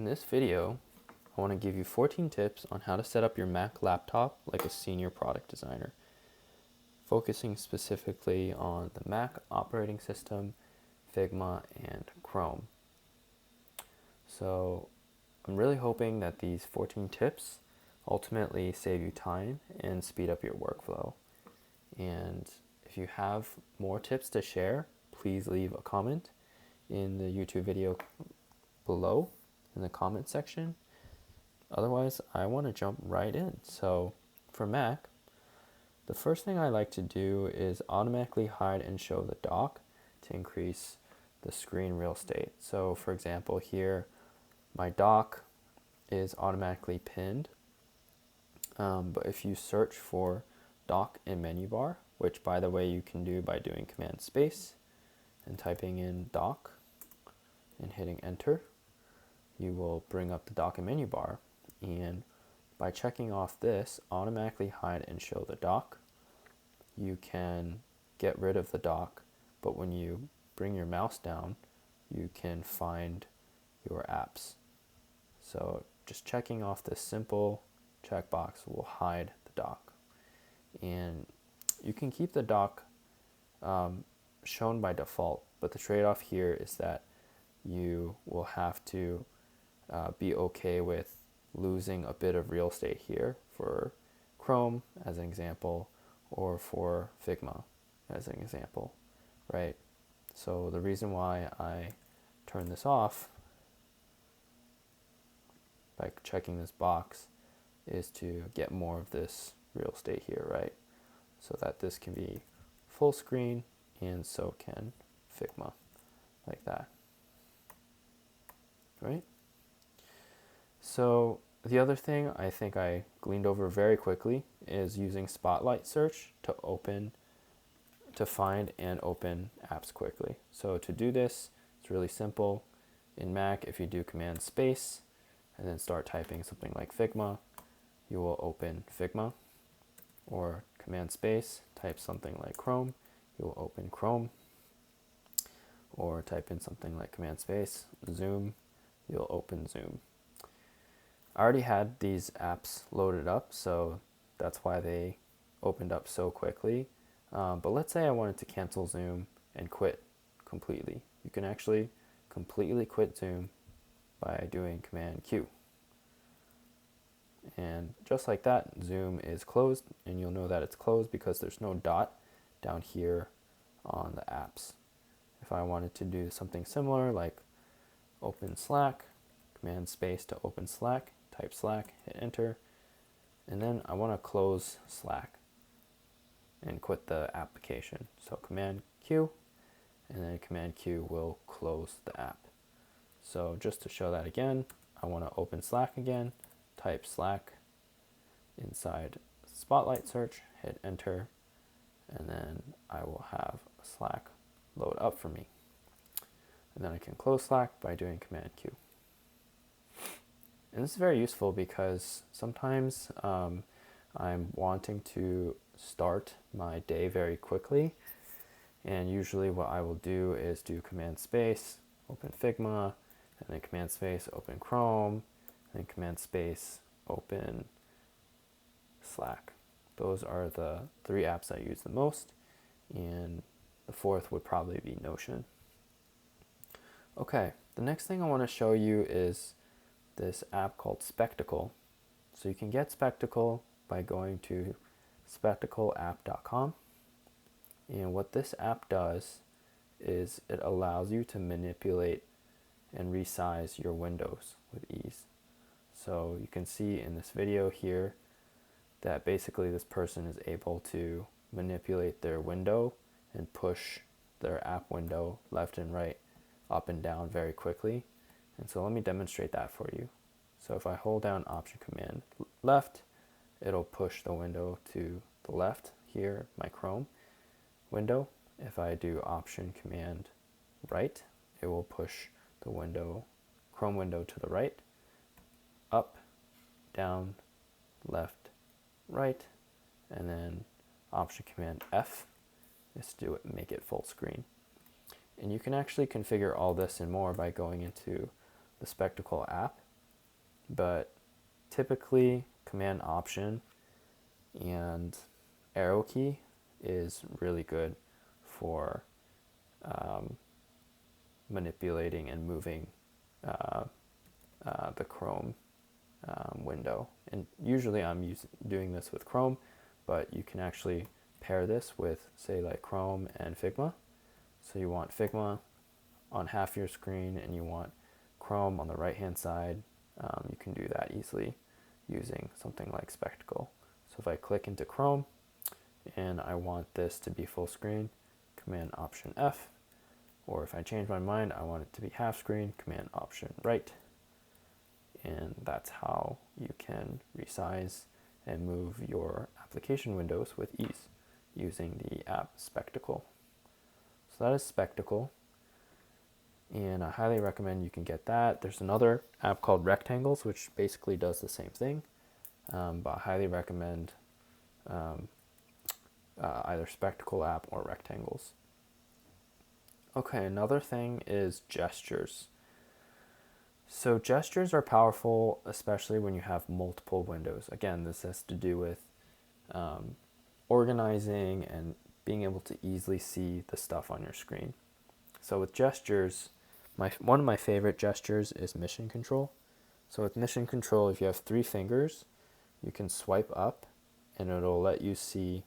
In this video, I want to give you 14 tips on how to set up your Mac laptop like a senior product designer, focusing specifically on the Mac operating system, Figma, and Chrome. So I'm really hoping that these 14 tips ultimately save you time and speed up your workflow. And if you have more tips to share, please leave a comment in the YouTube video below in the comment section. Otherwise, I want to jump right in. So for Mac, the first thing I like to do is automatically hide and show the dock to increase the screen real estate. So for example, here my dock is automatically pinned. But if you search for dock in menu bar, which by the way you can do by doing Command Space and typing in dock and hitting enter, you will bring up the dock in menu bar. And by checking off this, automatically hide and show the dock, you can get rid of the dock, but when you bring your mouse down, you can find your apps. So just checking off this simple checkbox will hide the dock. And you can keep the dock shown by default, but the trade-off here is that you will have to be okay with losing a bit of real estate here for Chrome as an example, or for Figma as an example, right? So the reason why I turn this off by checking this box is to get more of this real estate here, right? So that this can be full screen and so can Figma, like that, right? So the other thing I think I gleaned over very quickly is using Spotlight search to find and open apps quickly. So to do this, it's really simple. In Mac, if you do Command Space and then start typing something like Figma, you will open Figma, or Command Space, type something like Chrome, you will open Chrome, or type in something like Command Space, Zoom, you'll open Zoom. I already had these apps loaded up, so that's why they opened up so quickly. But let's say I wanted to cancel Zoom and quit completely. You can actually completely quit Zoom by doing Command Q. And just like that, Zoom is closed, and you'll know that it's closed because there's no dot down here on the apps. If I wanted to do something similar, like open Slack, Command Space to open Slack, type Slack, hit enter, and then I want to close Slack and quit the application. So Command Q, and then Command Q will close the app. So just to show that again, I want to open Slack again, type Slack inside Spotlight search, hit enter, and then I will have Slack load up for me. And then I can close Slack by doing Command Q. And this is very useful because sometimes I'm wanting to start my day very quickly, and usually what I will do is do Command Space, open Figma, and then Command Space, open Chrome, and then Command Space, open Slack. Those are the 3 apps I use the most, and the 4th would probably be Notion. Okay, the next thing I want to show you is this app called Spectacle. So you can get Spectacle by going to spectacleapp.com. And what this app does is it allows you to manipulate and resize your windows with ease. So you can see in this video here that basically this person is able to manipulate their window and push their app window left and right, up and down very quickly. And so let me demonstrate that for you. So if I hold down Option Command left, it'll push the window to the left here, my Chrome window. If I do Option Command right, it will push the Chrome window to the right, up, down, left, right, and then Option Command F is to make it full screen. And you can actually configure all this and more by going into the Spectacle app but typically Command Option and arrow key is really good for manipulating and moving the Chrome window. And usually I'm doing this with Chrome, but you can actually pair this with, say, like Chrome and Figma. So you want Figma on half your screen and you want Chrome on the right hand side. You can do that easily using something like Spectacle. So if I click into Chrome and I want this to be full screen, Command Option F, or if I change my mind, I want it to be half screen, Command Option Right. And that's how you can resize and move your application windows with ease using the app Spectacle. So that is Spectacle, and I highly recommend you can get that. There's another app called Rectangles, which basically does the same thing, but I highly recommend either Spectacle app or Rectangles. Okay, another thing is gestures. So gestures are powerful, especially when you have multiple windows. Again, this has to do with organizing and being able to easily see the stuff on your screen. So with gestures, one of my favorite gestures is Mission Control. So with Mission Control, if you have 3 fingers, you can swipe up and it'll let you see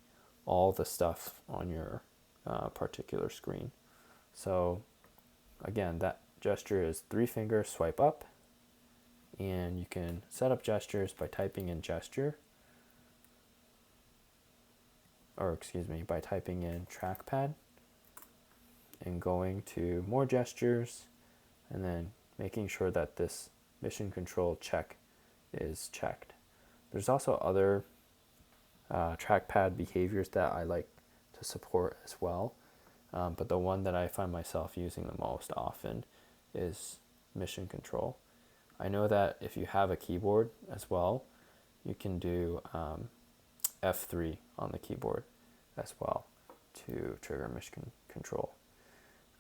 all the stuff on your particular screen. So again, that gesture is 3 fingers swipe up, and you can set up gestures by typing in gesture, by typing in trackpad and going to more gestures and then making sure that this Mission Control check is checked. There's also other trackpad behaviors that I like to support as well, but the one that I find myself using the most often is Mission Control. I know that if you have a keyboard as well, you can do F3 on the keyboard as well to trigger Mission Control.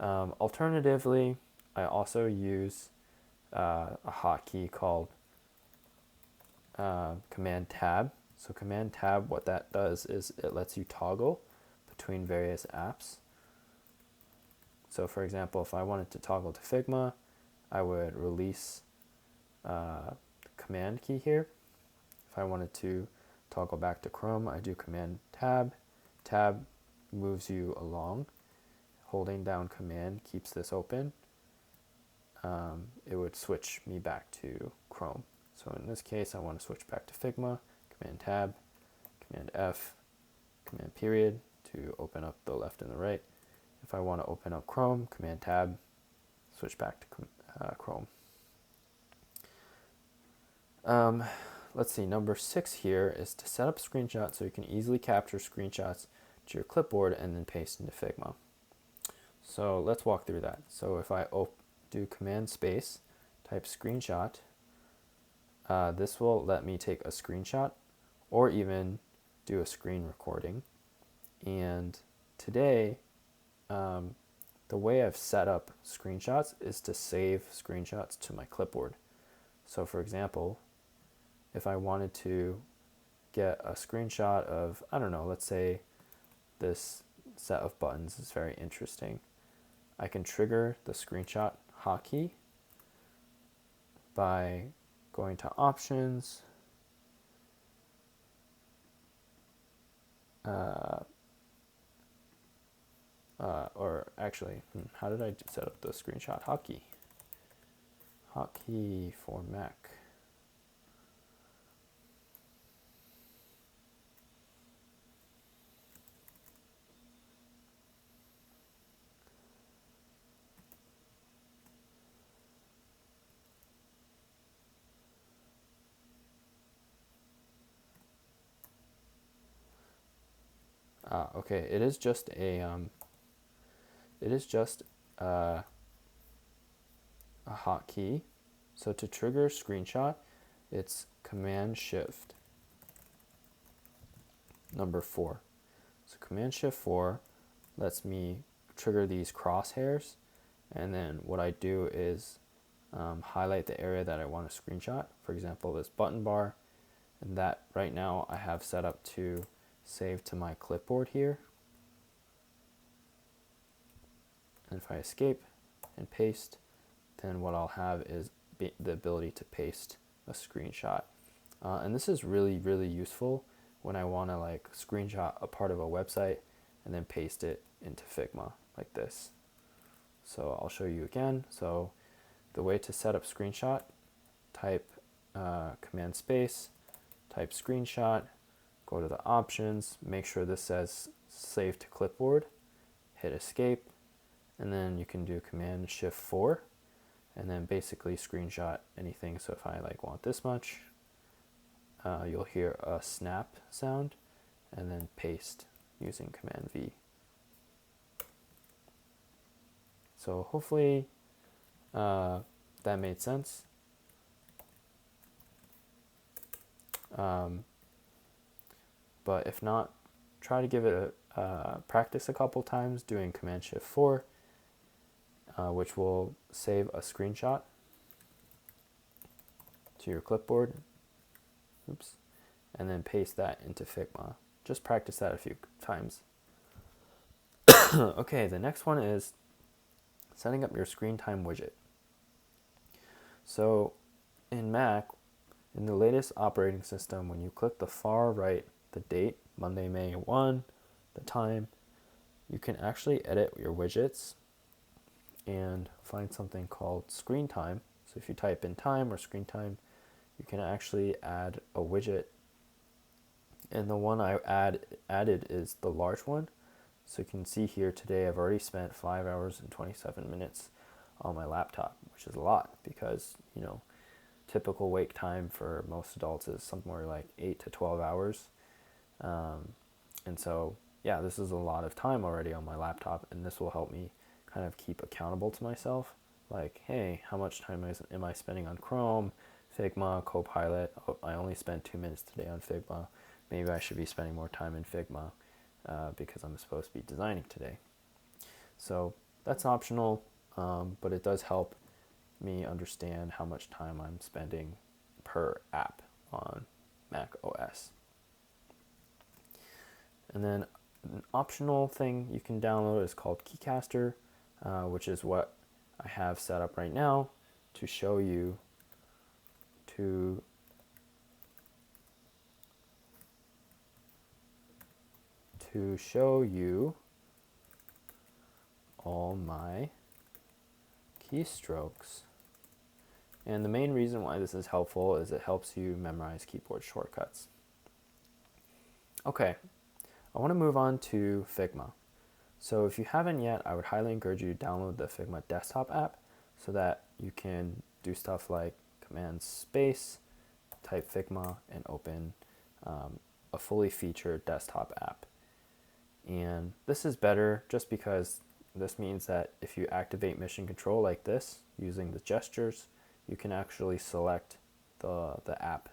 Alternatively, I also use a hotkey called Command Tab. So Command Tab, what that does is it lets you toggle between various apps. So for example, if I wanted to toggle to Figma, I would release the Command key here. If I wanted to toggle back to Chrome, I do Command Tab. Tab moves you along. Holding down Command keeps this open. It would switch me back to Chrome. So in this case, I want to switch back to Figma. Command Tab, Command F, Command period to open up the left and the right. If I want to open up Chrome, Command Tab, switch back to Chrome. Let's see, number 6 here is to set up screenshots so you can easily capture screenshots to your clipboard and then paste into Figma. So let's walk through that. So if I do Command Space, type screenshot, this will let me take a screenshot or even do a screen recording. And today, the way I've set up screenshots is to save screenshots to my clipboard. So for example, if I wanted to get a screenshot of, I don't know, let's say this set of buttons is very interesting, I can trigger the screenshot hotkey by going to Options, or actually, how did I set up the screenshot hotkey? Hotkey for Mac. Okay, it is just a hotkey. So to trigger screenshot, it's Command Shift number 4. So Command Shift 4 lets me trigger these crosshairs, and then what I do is highlight the area that I want to screenshot. For example, this button bar, and that right now I have set up to save to my clipboard here. And if I escape and paste, then what I'll have is the ability to paste a screenshot. And this is really, really useful when I want to like screenshot a part of a website and then paste it into Figma like this. So I'll show you again. So the way to set up screenshot, type command space, type screenshot, go to the options, make sure this says save to clipboard, hit escape, and then you can do command shift 4 and then basically screenshot anything. So if I like want this much, you'll hear a snap sound, and then paste using command V. So hopefully that made sense. But if not, try to give it a practice a couple times doing command shift 4, which will save a screenshot to your clipboard. Oops. And then paste that into Figma. Just practice that a few times. Okay, the next one is setting up your screen time widget. So in Mac, in the latest operating system, when you click the far right, the date, Monday, May 1, the time, you can actually edit your widgets and find something called screen time. So if you type in time or screen time, you can actually add a widget. And the one I added is the large one. So you can see here today I've already spent 5 hours and 27 minutes on my laptop, which is a lot because, you know, typical wake time for most adults is somewhere like 8 to 12 hours. And so, yeah, this is a lot of time already on my laptop, and this will help me kind of keep accountable to myself. Like, hey, how much time am I spending on Chrome, Figma, Copilot? Oh, I only spent 2 minutes today on Figma. Maybe I should be spending more time in Figma because I'm supposed to be designing today. So that's optional, but it does help me understand how much time I'm spending per app on Mac OS. And then an optional thing you can download is called Keycaster, which is what I have set up right now to show you all my keystrokes. And the main reason why this is helpful is it helps you memorize keyboard shortcuts. Okay, I want to move on to Figma. So if you haven't yet, I would highly encourage you to download the Figma desktop app so that you can do stuff like command space, type Figma, and open a fully featured desktop app. And this is better just because this means that if you activate mission control like this using the gestures, you can actually select the app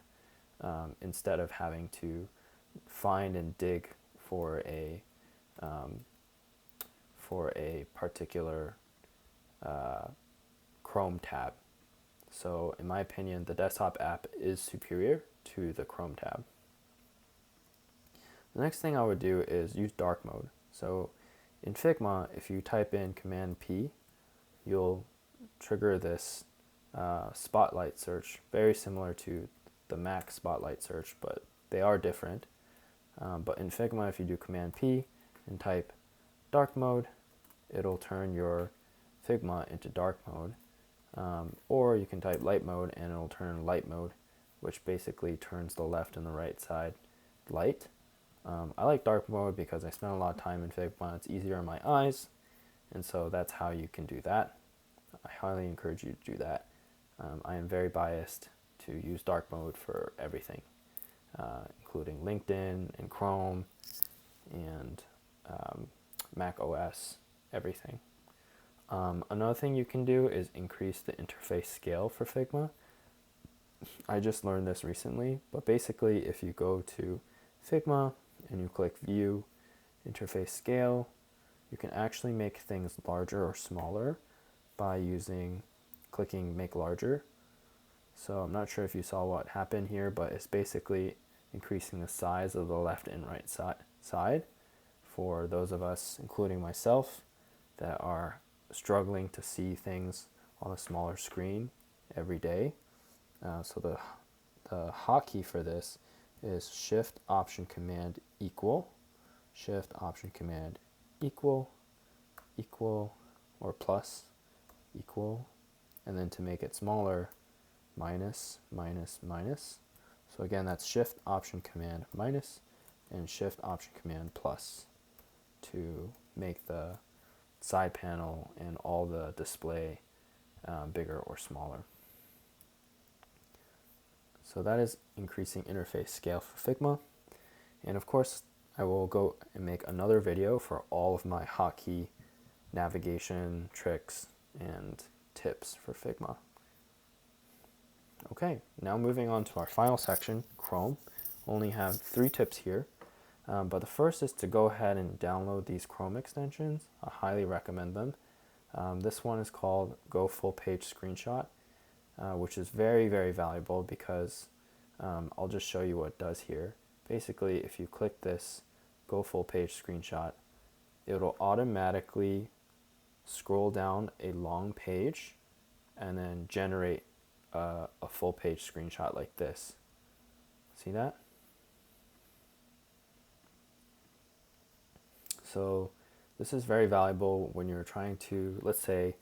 instead of having to find and dig for a particular Chrome tab. So in my opinion, the desktop app is superior to the Chrome tab. The next thing I would do is use dark mode. So in Figma, if you type in Command P, you'll trigger this spotlight search, very similar to the Mac spotlight search, but they are different. But in Figma, if you do Command P and type dark mode, it'll turn your Figma into dark mode. Or you can type light mode and it'll turn light mode, which basically turns the left and the right side light. I like dark mode because I spend a lot of time in Figma. It's easier on my eyes, and so that's how you can do that. I highly encourage you to do that. I am very biased to use dark mode for everything, including LinkedIn and Chrome and Mac OS, everything. Another thing you can do is increase the interface scale for Figma. I just learned this recently, but basically if you go to Figma and you click View, Interface Scale, you can actually make things larger or smaller by using clicking make larger. So I'm not sure if you saw what happened here, but it's basically increasing the size of the left and right side for those of us, including myself, that are struggling to see things on a smaller screen every day. So the hotkey for this is Shift Option Command equal, Shift Option Command equal, equal, or plus, equal, and then to make it smaller, minus, minus, minus. So again, that's Shift Option Command minus and Shift Option Command plus to make the side panel and all the display bigger or smaller. So that is increasing interface scale for Figma. And of course, I will go and make another video for all of my hotkey navigation tricks and tips for Figma. Okay, now moving on to our final section, Chrome. Only have 3 tips here, but the first is to go ahead and download these Chrome extensions. I highly recommend them. This one is called Go Full Page Screenshot, which is very, very valuable because I'll just show you what it does here. Basically, if you click this Go Full Page Screenshot, it'll automatically scroll down a long page and then generate a full page screenshot like this. See that? So this is very valuable when you're trying to, let's say,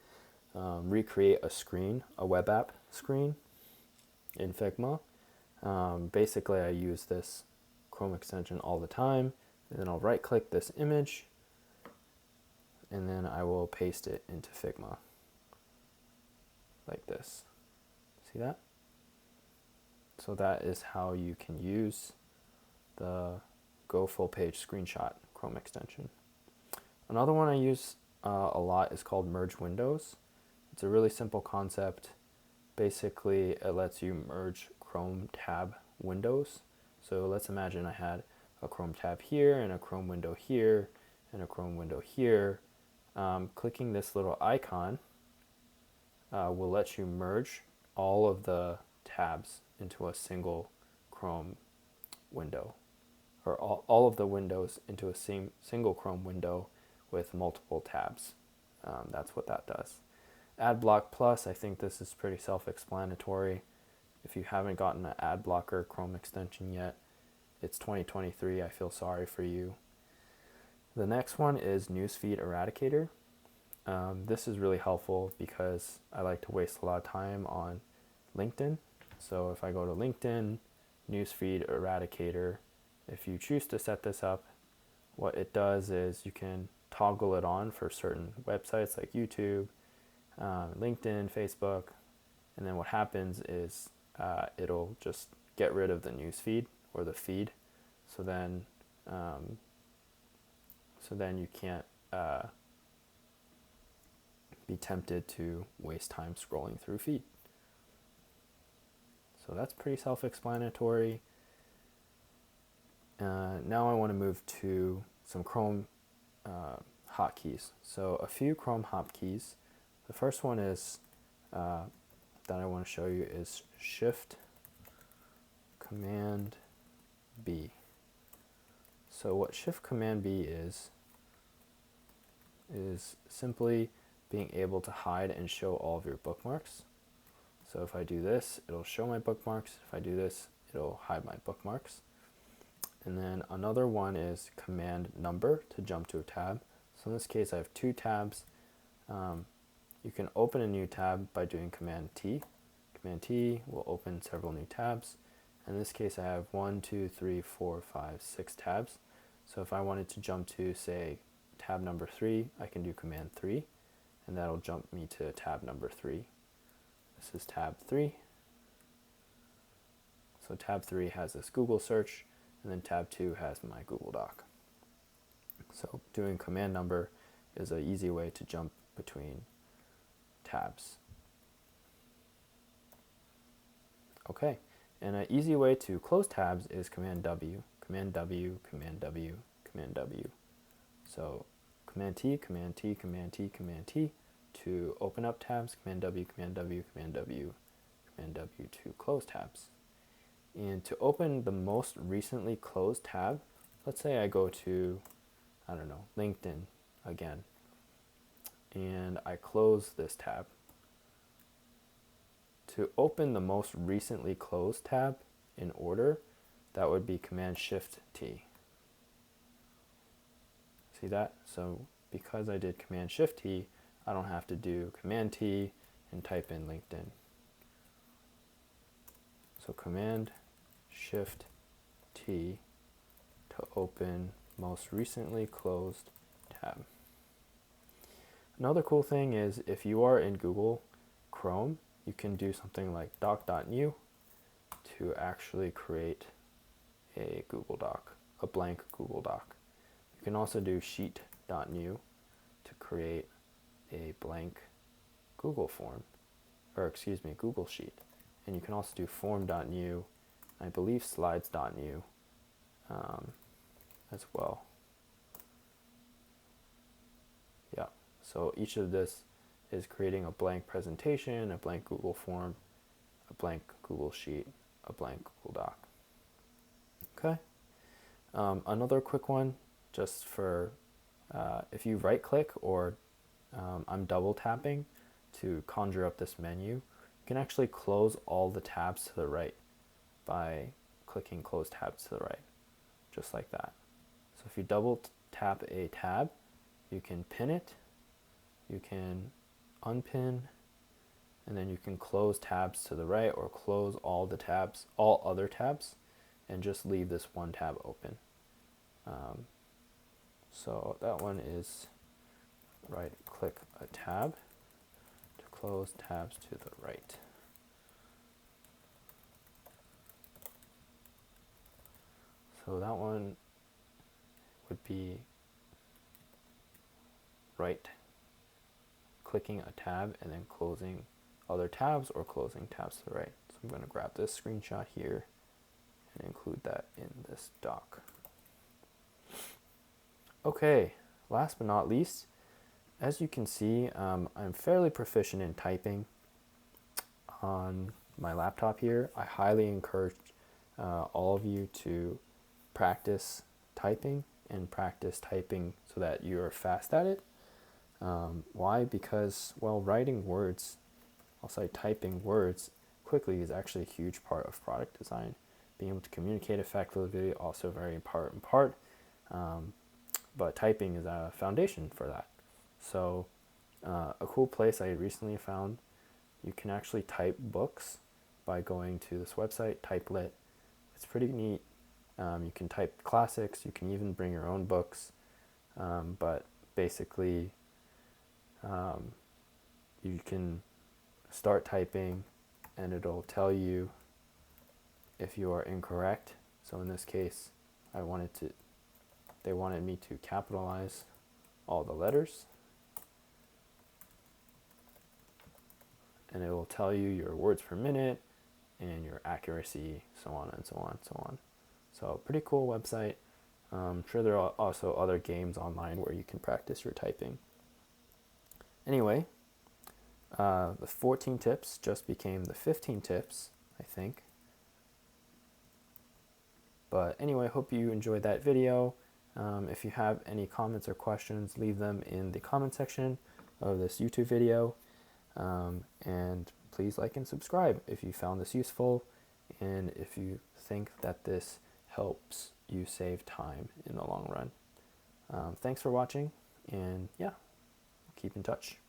recreate a screen, a web app screen in Figma. Basically, I use this Chrome extension all the time, and then I'll right click this image, and then I will paste it into Figma like this. See that? So that is how you can use the Go Full Page Screenshot Chrome extension. Another one I use a lot is called Merge Windows. It's a really simple concept. Basically, it lets you merge Chrome tab windows. So let's imagine I had a Chrome tab here and a Chrome window here and a Chrome window here. Clicking this little icon will let you merge all of the tabs into a single Chrome window, or all of the windows into a single Chrome window with multiple tabs. That's what that does. Adblock Plus, I think this is pretty self-explanatory. If you haven't gotten an ad blocker Chrome extension yet, it's 2023, I feel sorry for you. The next one is Newsfeed Eradicator. This is really helpful because I like to waste a lot of time on LinkedIn. So if I go to LinkedIn, Newsfeed Eradicator, if you choose to set this up, what it does is you can toggle it on for certain websites like YouTube, LinkedIn, Facebook, and then what happens is it'll just get rid of the newsfeed or the feed. So then you can't be tempted to waste time scrolling through feed. So that's pretty self-explanatory. Now I want to move to some Chrome hotkeys. So a few Chrome hotkeys. The first one is that I want to show you is Shift Command B. So what Shift Command B is simply being able to hide and show all of your bookmarks. So if I do this, it'll show my bookmarks. If I do this, it'll hide my bookmarks. And then another one is Command Number to jump to a tab. So in this case, I have 2 tabs. You can open a new tab by doing Command T. Command T will open several new tabs. In this case, I have 1, 2, 3, 4, 5, 6 tabs. So if I wanted to jump to, say, tab number 3, I can do Command 3, and that'll jump me to tab number 3. This is tab 3. So tab 3 has this Google search, and then tab 2 has my Google Doc. So doing Command Number is an easy way to jump between tabs. Okay, and an easy way to close tabs is Command W, Command W, Command W, Command W. So Command T, Command T, Command T, Command T. to open up tabs, Command W, Command W, Command W, Command W to close tabs. And to open the most recently closed tab, let's say I go to, I don't know, LinkedIn again, and I close this tab. To open the most recently closed tab in order, that would be Command Shift T. See that? So because I did Command Shift T, I don't have to do Command T and type in LinkedIn. So Command Shift T to open most recently closed tab. Another cool thing is if you are in Google Chrome, you can do something like doc.new to actually create a Google Doc, a blank Google Doc. You can also do sheet.new to create a blank Google form, or excuse me, Google Sheet. And you can also do form.new, I believe slides.new as well. Yeah, so each of this is creating a blank presentation, a blank Google form, a blank Google Sheet, a blank Google Doc. Okay. Another quick one, just for if you right click or I'm double tapping to conjure up this menu, you can actually close all the tabs to the right by clicking close tabs to the right, just like that. So if you double tap a tab, you can pin it, you can unpin, and then you can close tabs to the right or close all the tabs, all other tabs, and just leave this one tab open. So that one is right click a tab to close tabs to the right. So that one would be right clicking a tab and then closing other tabs or closing tabs to the right. So I'm going to grab this screenshot here and include that in this doc. Okay, last but not least, as you can see, I'm fairly proficient in typing on my laptop here. I highly encourage all of you to practice typing and practice typing so that you're fast at it. Why? Because, well, writing words, I'll say typing words quickly is actually a huge part of product design. Being able to communicate effectively, also a very important part. But typing is a foundation for that. So a cool place I recently found, you can actually type books by going to this website, Typelit. It's pretty neat. You can type classics, you can even bring your own books, but basically you can start typing and it'll tell you if you are incorrect. So in this case, they wanted me to capitalize all the letters, and it will tell you your words per minute and your accuracy, so on and so on and so on. So pretty cool website. I'm sure there are also other games online where you can practice your typing. Anyway, the 14 tips just became the 15 tips, I think. But anyway, hope you enjoyed that video. If you have any comments or questions, leave them in the comment section of this YouTube video. And please like and subscribe if you found this useful and if you think that this helps you save time in the long run. Thanks for watching, and yeah, keep in touch.